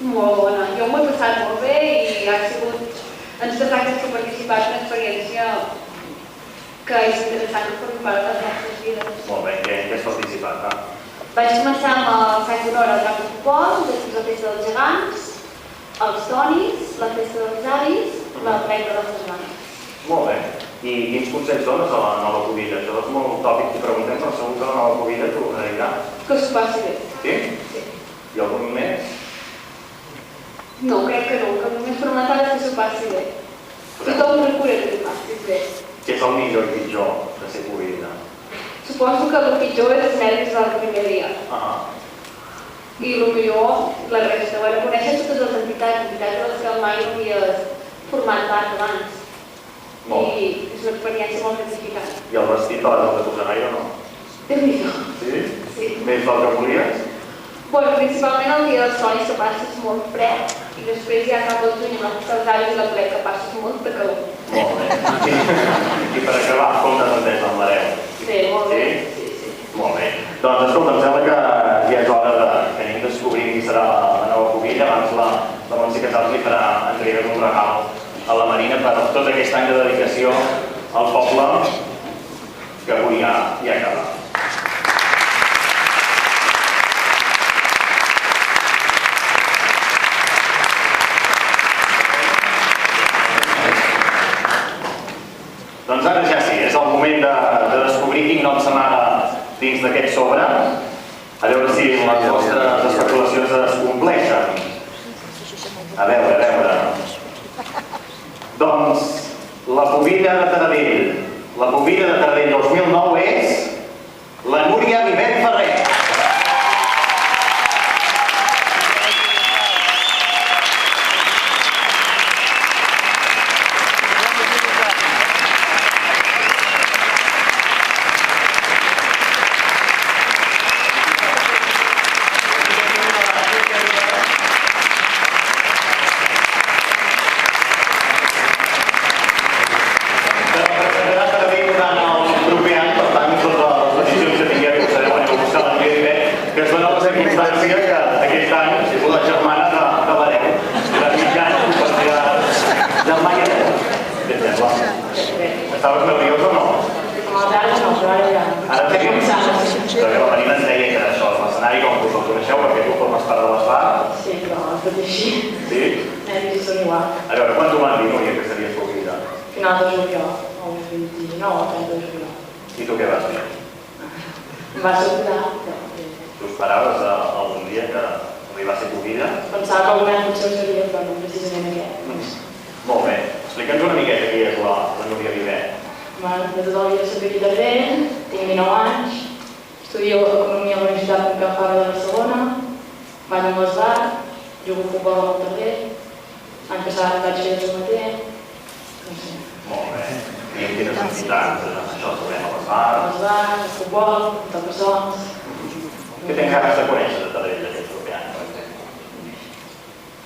Molt bona. Jo m'ho he passat molt bé i ha sigut, en tots els actes que he participat, una experiència que és interessant per formar les nostres vides. Molt bé, què has participat? Vaig començar amb el Sant Honor al Camp de Futbol, després la Festa dels Gegants, els Tonis, la Festa dels Avis, la Festa de les Germanes. Molt bé. I quins consells dones a la nova Covilla? Això és molt tòpic, t'ho preguntem, però segur que la nova Covilla t'ho dirà. Que s'ho passi bé. Sí? Sí. I algun més? No, crec que no, que només fonamental és que s'ho passi bé. Tothom procura que s'ho passi bé. Què és el millor i pitjor de ser Covilla? Suposo que el pitjor és els nervis del primer dia. I el millor, la resta, va reconèixer totes les entitats de les que mai no havies format part abans. I és una experiència molt gratificant. I el vestit te l'has de posar gaire o no? Déu-n'hi-do. Sí? Sí. Més del que volies? Bueno, principalment el dia dels Tonis que passes molt fred i després ja cap al juny amb la Festa dels Avis i la plec que passes molt de calor. Molt bé. I per acabar, com t'has entès amb l'hereu? Sí, molt bé. Sí? Molt bé. Doncs escolta, em sembla que ja és hora que anem descobrint qui serà la nova Covilla. Abans la Montse Casals li farà entregar un regal a la Marina per tot aquest any de dedicació al poble que avui ja acaba. Doncs ara ja sí, és el moment de descobrir quin nom s'amaga dins d'aquest sobre, a veure si les vostres especulacions es compleixen. A veure. Doncs la Covilla de Taradell. La Covilla de Taradell 2009 és la Núria Vivet Ferrer. Estaves nerviós o no? Ara no, però ara ja. Ara sí? Però la Marina ens deia que això, l'escenari, com us el coneixeu, perquè tu formes part de l'Esbar. Sí, però tot i així. Sí? Nervis són igual. A veure, quan t'ho van dir, Núria, que series Covilla? Final de juliol, el 29 o 30 de juliol. I tu què vas dir? Em va sobtar, però... Tu esperaves algun dia que arribar a ser Covilla? Pensava que algun any potser ho seria, però no precisament aquest. Molt bé. Explica'ns una miqueta qui és la Núria Vivet. De tota la vida soc de Taradell, tinc 19 anys, estudio Economia a la Universitat Pompeu Fabra de Barcelona, vaig amb l'Esbar, jugo a futbol amb el Taradell, l'any passat vaig fer el mateix, no sé. Molt bé. I en quines entitats? Això trobem a l'Esbar. L'Esbar, el futbol, el Tapassons... Què tens ganes de conèixer de Taradell aquest proper any, per exemple?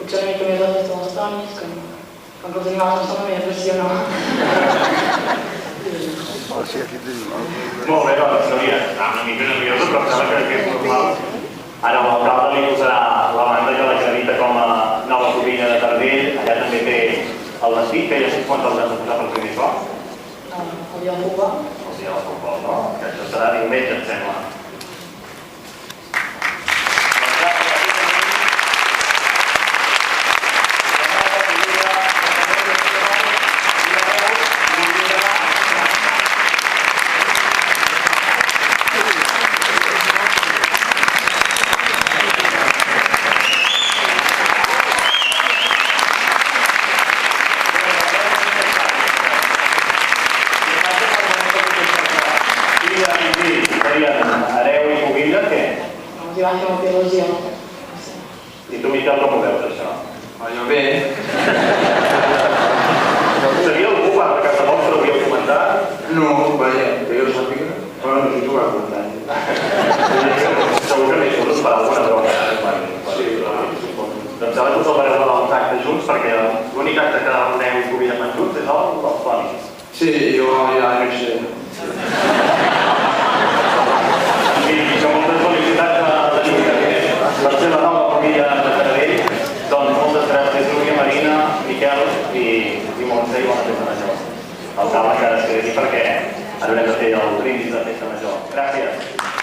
Potser una mica més la Festa dels Tonis, com que els animals no estan més versió, no. Molt bé, doncs, Núria, està una mica nerviosa, però em sembla que és normal. Ara l'alcalde li posarà la banda que l'acredita com a nova Covilla de Taradell. Allà també té el vestit, que ja sé quants els han de posar per primer cop. El dia del futbol. El dia del futbol, no? Que això serà diumenge, em sembla. Hereu i Covilla, què? Els hi va fer molta il·lusió. I tu, Miquel, com ho veus, això? Jo bé. Sabia algú quan a casa vostra hauríeu comentat? No, vaja, que jo sàpiga. Bueno, no sé si ho va comentar. Segur que més us farà alguna broma. Doncs ara us el fareu dels actes junts, perquè l'únic acte que Hereu i Covilla fan junts és el dels Tonis. Sí, jo ja no hi sé. I que moltes felicitats a la Núria per ser la nova Covilla de Taradell. el Carles que ara es quedi aquí perquè ara haurem de fer el brindis de festa major. Gràcies.